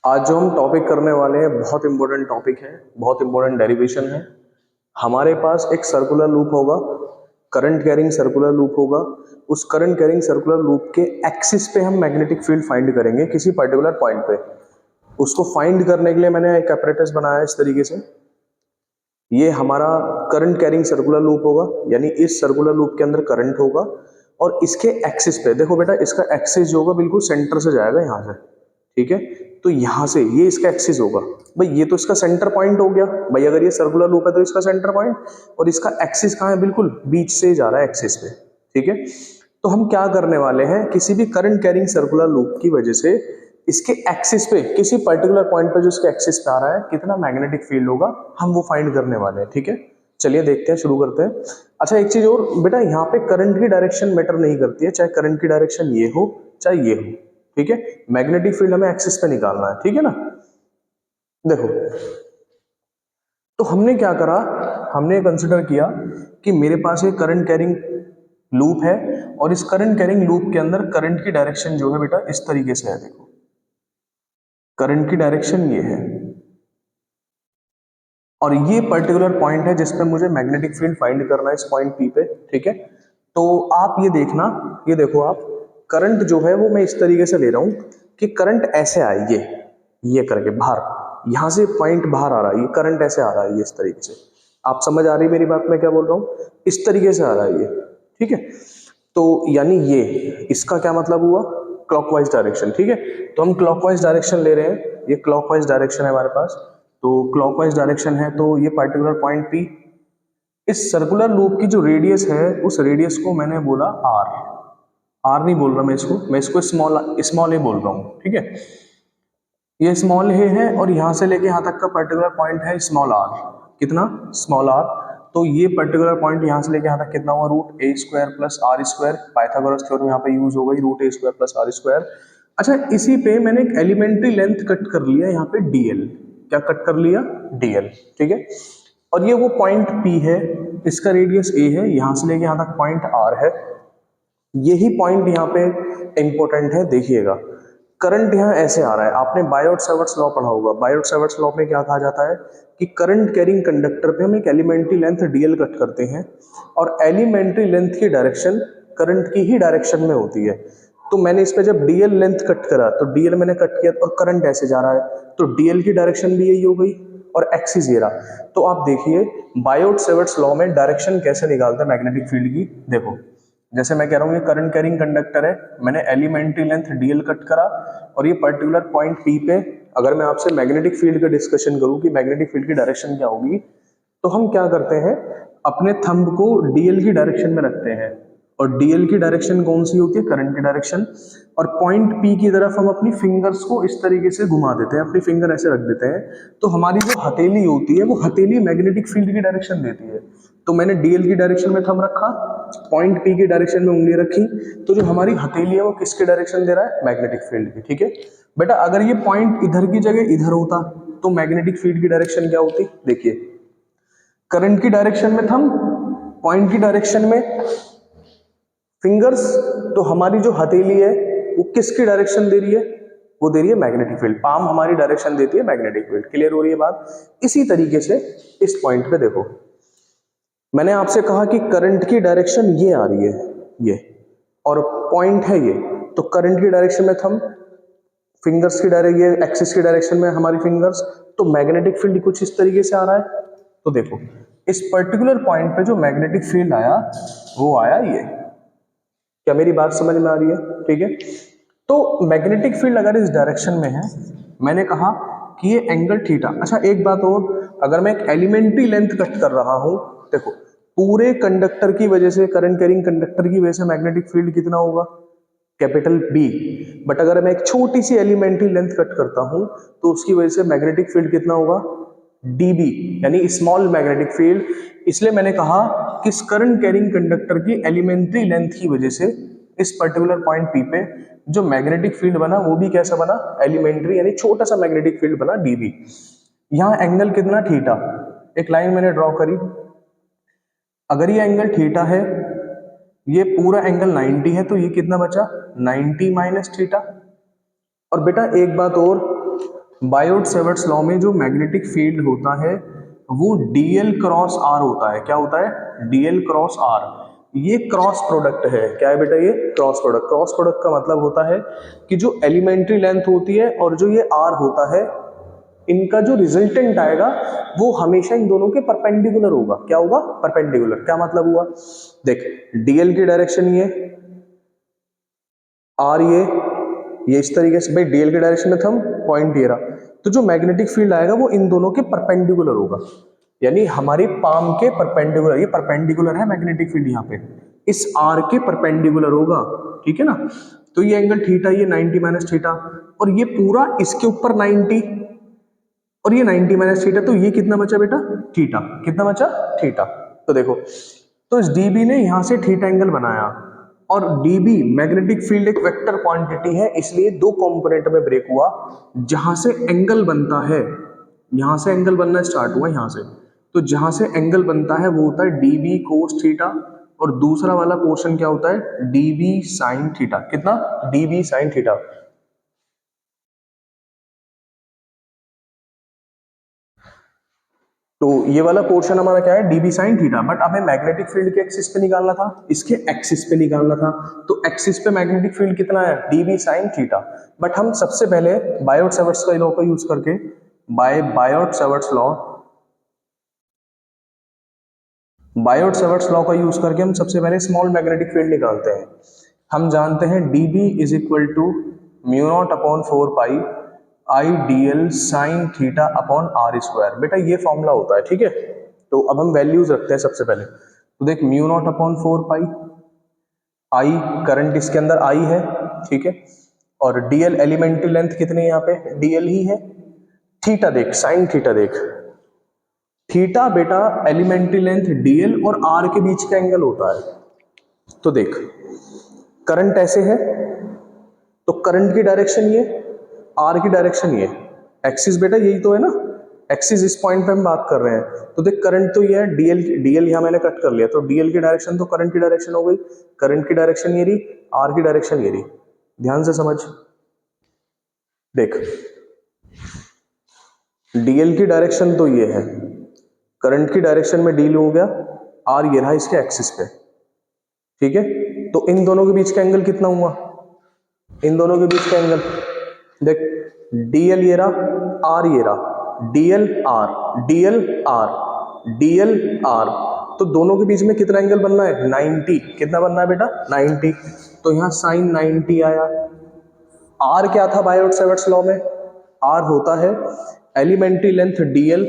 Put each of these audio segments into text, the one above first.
आज जो हम टॉपिक करने वाले हैं बहुत इंपॉर्टेंट टॉपिक है, बहुत इंपॉर्टेंट डेरिवेशन है। हमारे पास एक सर्कुलर लूप होगा, करंट कैरिंग सर्कुलर लूप होगा। उस करंट कैरिंग सर्कुलर लूप के एक्सिस पे हम मैग्नेटिक फील्ड फाइंड करेंगे किसी पर्टिकुलर पॉइंट पे। उसको फाइंड करने के लिए मैंने एक apparatus बनाया है इस तरीके से। ये हमारा करंट कैरिंग सर्कुलर लूप होगा, यानी इस सर्कुलर लूप के अंदर करंट होगा और इसके एक्सिस पे देखो बेटा, इसका एक्सिस जो होगा बिल्कुल सेंटर से जाएगा यहाँ से, ठीक है। तो यहाँ से ये इसका एक्सिस होगा भाई, ये तो इसका सेंटर पॉइंट हो गया भाई। अगर ये सर्कुलर लूप है तो इसका सेंटर पॉइंट, और इसका एक्सिस कहाँ है, बिल्कुल बीच से जा रहा है एक्सिस पे, ठीक है। तो हम क्या करने वाले हैं, किसी भी करंट कैरिंग सर्कुलर लूप की वजह से इसके एक्सिस पे, किसी पर्टिकुलर पॉइंट पे जो इसके एक्सिस पे आ रहा है, कितना मैग्नेटिक फील्ड होगा, हम वो फाइंड करने वाले हैं, ठीक है। चलिए देखते हैं, शुरू करते हैं। अच्छा एक चीज और बेटा, यहाँ पे करंट की डायरेक्शन मैटर नहीं करती है, चाहे करंट की डायरेक्शन ये हो चाहे ये हो, ठीक है। मैग्नेटिक फील्ड हमें एक्सिस पे निकालना है, ठीक है ना। देखो, तो हमने क्या करा, हमने कंसिडर किया कि मेरे पास एक करंट कैरिंग लूप है और इस करंट कैरिंग लूप के अंदर करंट की डायरेक्शन जो है बेटा इस तरीके से है। देखो, करंट की डायरेक्शन ये है और ये पर्टिकुलर पॉइंट है जिस पे मुझे मैग्नेटिक फील्ड फाइंड करना है, इस पॉइंट पी पे, ठीक है। तो आप ये देखना, ये देखो आप, करंट जो है वो मैं इस तरीके से ले रहा हूं कि करंट ऐसे आए, ये करके बाहर, यहां से पॉइंट बाहर आ रहा है, ये करंट ऐसे आ रहा है, ये इस तरीके से। आप समझ आ रही है मेरी बात, मैं क्या बोल रहा हूं, इस तरीके से आ रहा है ये, ठीक है। तो यानी ये, इसका क्या मतलब हुआ, क्लॉकवाइज डायरेक्शन, ठीक है। तो हम क्लॉकवाइज डायरेक्शन ले रहे हैं, ये क्लॉकवाइज डायरेक्शन है हमारे पास। तो क्लॉकवाइज डायरेक्शन है तो ये पर्टिकुलर पॉइंट पी, इस सर्कुलर लूप की जो रेडियस है उस रेडियस को मैंने बोला आर। आर नहीं बोल रहा मैं इसको स्मॉल स्मॉल ए बोल रहा हूँ, ठीक है। ये स्मॉल ए है और यहां से लेके यहां तक का पर्टिकुलर पॉइंट है स्मॉल आर। कितना, स्मॉल आर। तो ये पर्टिकुलर पॉइंट यहां से लेके यहां तक कितना हुआ, root A square plus R square. Pythagoras theorem यहाँ पे यूज हो गई, root A square plus R square. अच्छा, इसी पे मैंने एक एलिमेंट्री लेंथ कट कर लिया यहाँ पे डीएल। क्या कट कर लिया, डीएल, ठीक है। और ये वो पॉइंट पी है, इसका रेडियस ए है, यहां से लेके यहां तक पॉइंट आर है। यही पॉइंट यहाँ पे इंपॉर्टेंट है, देखिएगा। करंट यहाँ ऐसे आ रहा है, आपने बायोट सावर्ट्स लॉ पढ़ा होगा। बायोट सावर्ट्स लॉ में क्या कहा जाता है कि करंट कैरिंग कंडक्टर पे हम एक एलिमेंट्री लेंथ डीएल कट करते हैं और एलिमेंट्री लेंथ की डायरेक्शन करंट की ही डायरेक्शन में होती है। तो मैंने इस पे जब डीएल लेंथ कट करा तो डीएल मैंने कट किया और करंट ऐसे जा रहा है, तो डीएल की डायरेक्शन भी यही हो गई और एक्सिस ये रहा। तो आप देखिए बायोट सावर्ट्स लॉ में डायरेक्शन कैसे निकालते हैं मैग्नेटिक फील्ड की। देखो, जैसे मैं कह रहा हूँ ये करंट कैरिंग कंडक्टर है, मैंने एलिमेंट्री लेंथ डीएल कट करा और ये पर्टिकुलर पॉइंट पी पे अगर मैं आपसे मैग्नेटिक फील्ड का डिस्कशन करूँ कि मैग्नेटिक फील्ड की डायरेक्शन क्या होगी, तो हम क्या करते हैं, अपने थंब को डीएल की डायरेक्शन में रखते हैं। और डीएल की डायरेक्शन कौन सी होती है, करंट की डायरेक्शन। और पॉइंट पी की तरफ हम अपनी फिंगर्स को इस तरीके से घुमा देते हैं, अपनी फिंगर ऐसे रख देते हैं। तो हमारी जो हथेली होती है वो हथेली मैग्नेटिक फील्ड की डायरेक्शन देती है। तो मैंने डीएल की डायरेक्शन में थंब रखा, पॉइंट पी की डायरेक्शन में उंगली रखी, तो जो हमारी हथेली है वो किसकी डायरेक्शन दे रहा है, मैग्नेटिक फील्ड की, ठीक है। बेटा अगर ये पॉइंट इधर की जगह इधर होता तो मैग्नेटिक फील्ड की डायरेक्शन क्या होती, देखिए, करंट की डायरेक्शन में थंब, पॉइंट की डायरेक्शन में फिंगर्स। तो हमारी जो हथेली है वो किसकी डायरेक्शन दे रही है, वो दे रही है मैग्नेटिक फील्ड। पाम हमारी डायरेक्शन देती है मैग्नेटिक फील्ड। क्लियर हो रही है बात। इसी तरीके से इस पॉइंट पे देखो, मैंने आपसे कहा कि करंट की डायरेक्शन ये आ रही है, ये, और पॉइंट है ये। तो करंट की डायरेक्शन में थंब, फिंगर्स की डायरेक्शन, ये एक्सिस की डायरेक्शन में हमारी फिंगर्स। तो मैग्नेटिक फील्ड कुछ इस तरीके से आ रहा है। तो देखो, इस पर्टिकुलर पॉइंट पे जो मैग्नेटिक फील्ड आया वो आया ये। क्या मेरी बात समझ में आ रही है, ठीक है। तो मैग्नेटिक फील्ड अगर इस डायरेक्शन में है, मैंने कहा कि ये एंगल थीटा। अच्छा एक बात और, अगर मैं एक एलिमेंट्री लेंथ कट कर रहा हूं, देखो, पूरे कंडक्टर की वजह से, करंट कैरिंग कंडक्टर की वजह से मैग्नेटिक फील्ड कितना होगा, कैपिटल बी। बट अगर मैं एक छोटी सी एलिमेंट्री लेंथ कट करता हूं तो उसकी वजह से मैग्नेटिक फील्ड कितना होगा, डीबी, यानी स्मॉल मैग्नेटिक फील्ड। इसलिए मैंने कहा कि इस करंट कैरिंग कंडक्टर की एलिमेंट्री लेंथ की वजह से इस पर्टिकुलर पॉइंट पी पे जो मैग्नेटिक फील्ड बना वो भी कैसा बना, एलिमेंट्री, यानी छोटा सा मैग्नेटिक फील्ड बना डीबी। यहां एंगल कितना, थीटा। एक लाइन मैंने ड्रॉ करी, अगर ये एंगल थीटा है, ये पूरा एंगल 90 है, तो ये कितना बचा, 90 माइनस थीटा। और बेटा एक बात और, बायोट सेवर्ट्स लॉ में जो मैग्नेटिक फील्ड होता है वो dl क्रॉस r होता है। क्या होता है? dl cross r। ये क्रॉस प्रोडक्ट है। क्या है बेटा? ये क्रॉस प्रोडक्ट। क्रॉस प्रोडक्ट का मतलब होता है कि जो एलिमेंट्री लेंथ होती है और जो ये r होता है, इनका जो रिजल्टेंट आएगा वो हमेशा इन दोनों के परपेंडिकुलर होगा। क्या होगा? परपेंडिकुलर। क्या मतलब हुआ? देख, dl की डायरेक्शन ये, r ये इस तरीके से, भाई dl के डायरेक्शन में थम, पॉइंट ये रहा, तो जो मैग्नेटिक फील्ड आएगा वो इन दोनों के परपेंडिकुलर होगा, यानी हमारी पाम के परपेंडिकुलर। ये परपेंडिकुलर है मैग्नेटिक फील्ड, यहाँ पे इस r के परपेंडिकुलर होगा, ठीक है ना। तो ये एंगल थीटा, ये 90 माइनस थीटा, और ये पूरा इसके ऊपर 90, और ये 90 माइनस थीटा, तो ये कितना बचा बेटा? थीटा। कितना बचा? थीटा। तो देखो, तो इस dB ने यहां से थीटा एंगल बनाया, और dB मैग्नेटिक फील्ड एक वेक्टर क्वांटिटी है, इसलिए दो कंपोनेंट में ब्रेक हुआ। जहां से एंगल बनता है, यहां से एंगल बनना स्टार्ट हुआ यहां से, तो जहां से एंगल बनता है वो होता है dB कोस थीटा, और दूसरा वाला पोर्शन क्या होता है? dB sine theta. कितना? dB sine theta. तो ये वाला पोर्शन हमारा क्या है? dB sine theta. बट हमें मैग्नेटिक फील्ड के एक्सिस पे निकालना था, इसके एक्सिस पे निकालना था, तो एक्सिस पे मैग्नेटिक फील्ड कितना है? dB sine theta. बट हम सबसे पहले बायोट सेवर्ट्स का लॉ का यूज करके, Biot Savart's law, Biot Savart's law का यूज करके हम सबसे पहले स्मॉल मैग्नेटिक फील्ड निकालते हैं। हम जानते हैं dB is equal to mu not upon 4 pi I D L sine theta upon R square. बेटा ये फॉर्मूला होता है, ठीक है। तो अब हम वैल्यूज रखते हैं सबसे पहले। तो देख, mu naught upon 4 pi, I current इसके अंदर आई है, ठीक है, और डीएल एलिमेंट्री लेंथ कितनी है यहाँ पे? डीएल ही है। थीटा देख, साइन थीटा देख, थीटा बेटा एलिमेंट्री लेंथ डीएल और आर के बीच का एंगल होता है। तो देख, करंट ऐसे है, तो करंट की डायरेक्शन ये, आर की डायरेक्शन ये, एक्सिस बेटा यही तो है ना, एक्सिस इस पॉइंट पे हम बात कर रहे हैं। तो देख, करंट तो ये है, डीएल डीएल यहां मैंने कट कर लिया, तो डीएल की डायरेक्शन तो करंट की डायरेक्शन हो गई, करंट की डायरेक्शन ये रही, आर की डायरेक्शन ये रही। ध्यान से समझ। देख, डीएल की डायरेक्शन तो ये है, करंट की डायरेक्शन में डील हो गया, आर ये रहा इसके एक्सिस पे, ठीक है। तो इन दोनों के बीच का एंगल कितना हुआ? इन दोनों के बीच का एंगल देख, डीएल ये रहा, आर ये रहा, DL are, DL are, DL are, तो दोनों के बीच में कितना एंगल बनना है? 90। कितना बनना है बेटा? 90। तो यहां साइन 90 आया। आर क्या था बायोट सेवर्ट्स लॉ में? आर होता है एलिमेंट्री लेंथ डीएल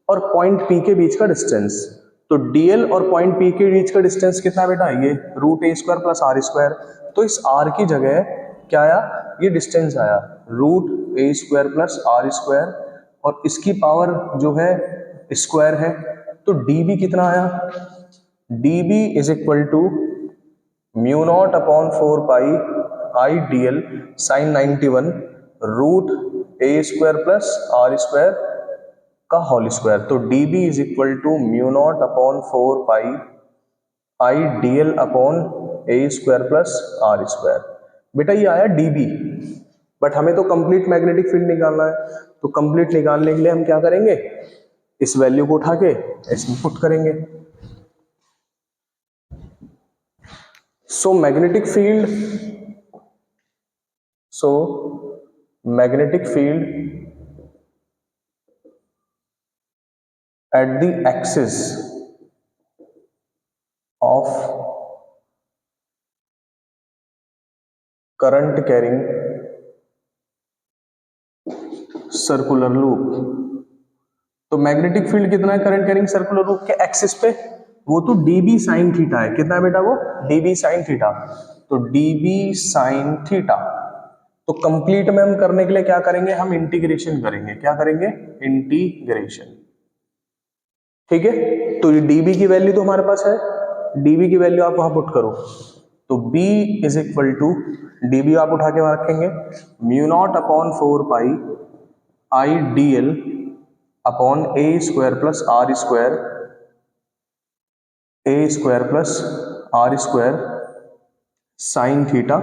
और पॉइंट पी के बीच का डिस्टेंस। तो डीएल और पॉइंट पी के बीच का डिस्टेंस कितना है बेटा? ये root A square plus R square. तो इस आर की जगह क्या आया? ये डिस्टेंस आया, root A square plus R square, और इसकी पावर जो है स्क्वायर है। तो डीबी कितना आया? DB is equal to mu not upon 4 pi I D L sine 91 root A square plus R square का होल स्क्वायर। तो dB is equal to mu not upon 4 pi I D L upon A square plus R square. बेटा ये आया dB, but हमें तो complete magnetic field निकालना है, तो कंप्लीट निकालने के लिए हम क्या करेंगे? इस वैल्यू को उठा के इसमें पुट करेंगे। So magnetic field, so magnetic field at the axis of current carrying circular loop। तो मैग्नेटिक फील्ड कितना है करंट कैरिंग सर्कुलर लूप के एक्सिस पे? वो तो dB साइन थीटा है। कितना है बेटा वो? dB sine theta. तो dB साइन थीटा। तो कंप्लीट में हम करने के लिए क्या करेंगे? हम इंटीग्रेशन करेंगे। क्या करेंगे? इंटीग्रेशन, ठीक है। तो ये dB की वैल्यू तो हमारे पास है, dB की वैल्यू आप वहां पुट करो, तो B is equal to, dB आप उठा के वहां रखेंगे, mu not upon 4 pi I D L upon A square plus R square, A square plus R square sine theta,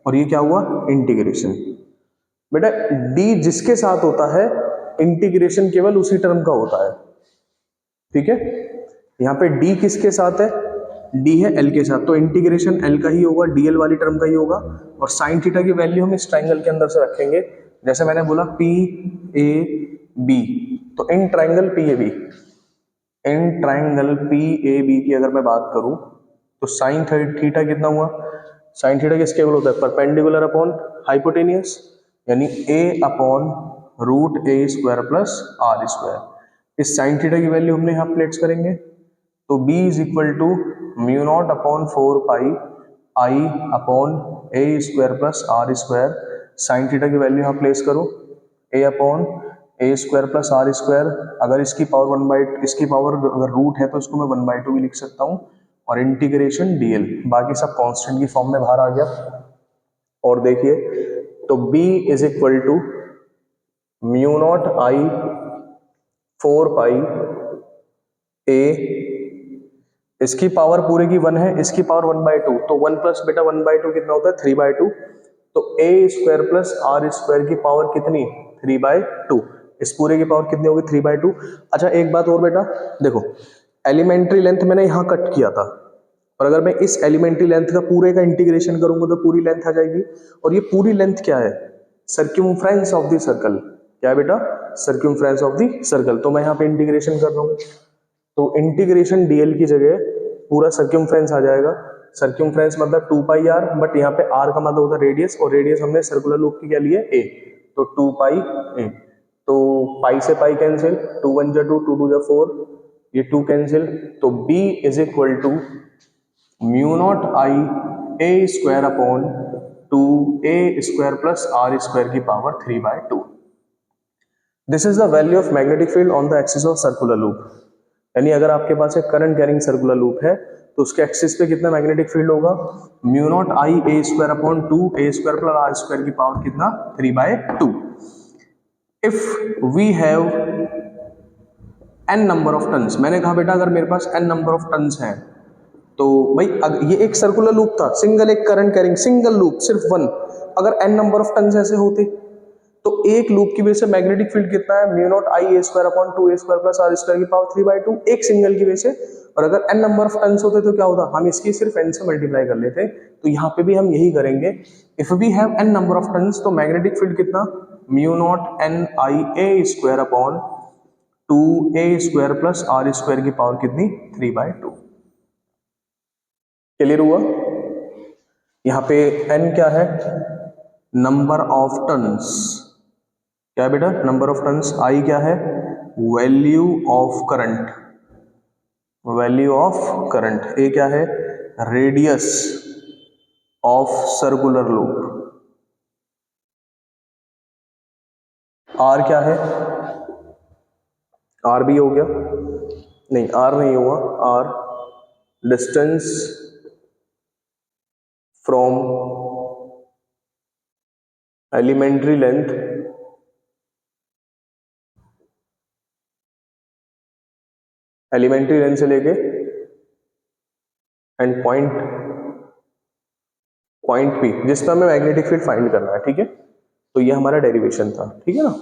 और ये क्या हुआ? इंटीग्रेशन। बेटा डी जिसके साथ होता है इंटीग्रेशन केवल उसी टर्म का होता है, ठीक है। यहाँ पे डी किसके साथ है, डी है एल के साथ, तो इंटीग्रेशन एल का ही होगा, डीएल वाली टर्म का ही होगा। और साइन थीटा की वैल्यू हम इस ट्राइंगल के अंदर से रखेंगे, जैसे मैंने बोला पी ए बी, तो in triangle P A B, in triangle P A B की अगर मैं बात करूं तो साइन थीटा कितना हुआ, साइन थीटा किसके इक्वल होता है, परपेंडिकुलर अपॉन हाइपोटेनियस, यानी A upon root A square plus R square. इस साइन थीटा की वैल्यू हमने यहाँ प्लेट्स करेंगे, तो b is equal to mu not upon 4 pi I upon A square plus R square. Sine theta की value यहाँ place करो, a upon A square plus R square, अगर इसकी पावर इसकी पावर अगर रूट है तो इसको मैं 1/2 भी लिख सकता हूँ, और इंटीग्रेशन dl, बाकी सब कांस्टेंट की फॉर्म में बाहर आ गया। और देखिए तो b is equal to mu not I 4 pi a, इसकी पावर पूरे की 1 है, इसकी पावर 1/2, तो 1 प्लस बेटा 1/2 कितना होता है 3/2, तो a square plus R square की पावर कितनी 3/2, इस पूरे की पावर कितनी होगी 3/2। अच्छा एक बात और बेटा देखो, एलिमेंट्री लेंथ मैंने यहाँ कट किया था, और अगर मैं इस एलिमेंट्री लेंथ का पूरे का इंटीग्रेशन करूंगा तो पूरी लेंथ आ जाएगी, और ये पूरी लेंथ क्या है, सर्क्यूमफ्रेंस ऑफ द सर्कल, क्या है बेटा, सर्क्यूमफ्रेंस ऑफ द सर्कल। तो मैं यहाँ पे इंटीग्रेशन कर रहा हूँ, तो इंटीग्रेशन डीएल की जगह पूरा सर्क्यूमफ्रेंस आ जाएगा। सर्क्यूमफ्रेंस मतलब 2 पाई आर, बट यहाँ पे आर का मतलब होता है रेडियस, और रेडियस हमने सर्कुलर लूप की क्या लिए ए, तो 2 पाई ए, तो पाई से पाई कैंसिल, 2 1 जा 2, 2 2 जा 4, ये 2 कैंसिल, तो b is equal to mu not I A square upon 2 A square plus R square की power 3/2। This is the value of magnetic field on the axis of circular loop, यानी अगर आपके पास एक current carrying circular loop है तो उसके axis पे कितना मैग्नेटिक फील्ड होगा, mu not I A square upon 2 A square plus R square की पावर कितना 3/2। If we have n number of turns, मैंने कहा बेटा अगर मेरे पास n नंबर ऑफ टर्न्स हैं, तो भाई ये एक सर्कुलर लूप था, सिंगल एक करंट कैरिंग सिंगल लूप सिर्फ वन, अगर n नंबर ऑफ टर्न्स ऐसे होते तो एक लूप की वजह से मैग्नेटिक फील्ड कितना है, mu not I A square upon 2 A square plus R square की पावर 3/2, एक सिंगल की वजह से। और अगर n नंबर ऑफ टर्न्स होते तो क्या होता, हम इसकी सिर्फ n से मल्टीप्लाई कर लेते, तो यहाँ पे भी हम यही करेंगे। If we have n number of turns तो मैग्नेटिक फील्ड कितना, mu not n I A square upon 2 A square plus R square की पावर कितनी 3/2। क्लियर हुआ, यहाँ पे n क्या है, नंबर ऑफ टर्न्स, क्या है बेटा नंबर ऑफ टर्न्स, आई क्या है, value of current, value of current, A क्या है, radius of circular loop, R क्या है, आर भी हो गया, नहीं आर नहीं हुआ, R distance from elementary length elementary length से लेके एंड पॉइंट पी जिस पर हमें मैग्नेटिक फील्ड फाइंड करना है, ठीक है। तो ये हमारा डेरिवेशन था, ठीक है ना।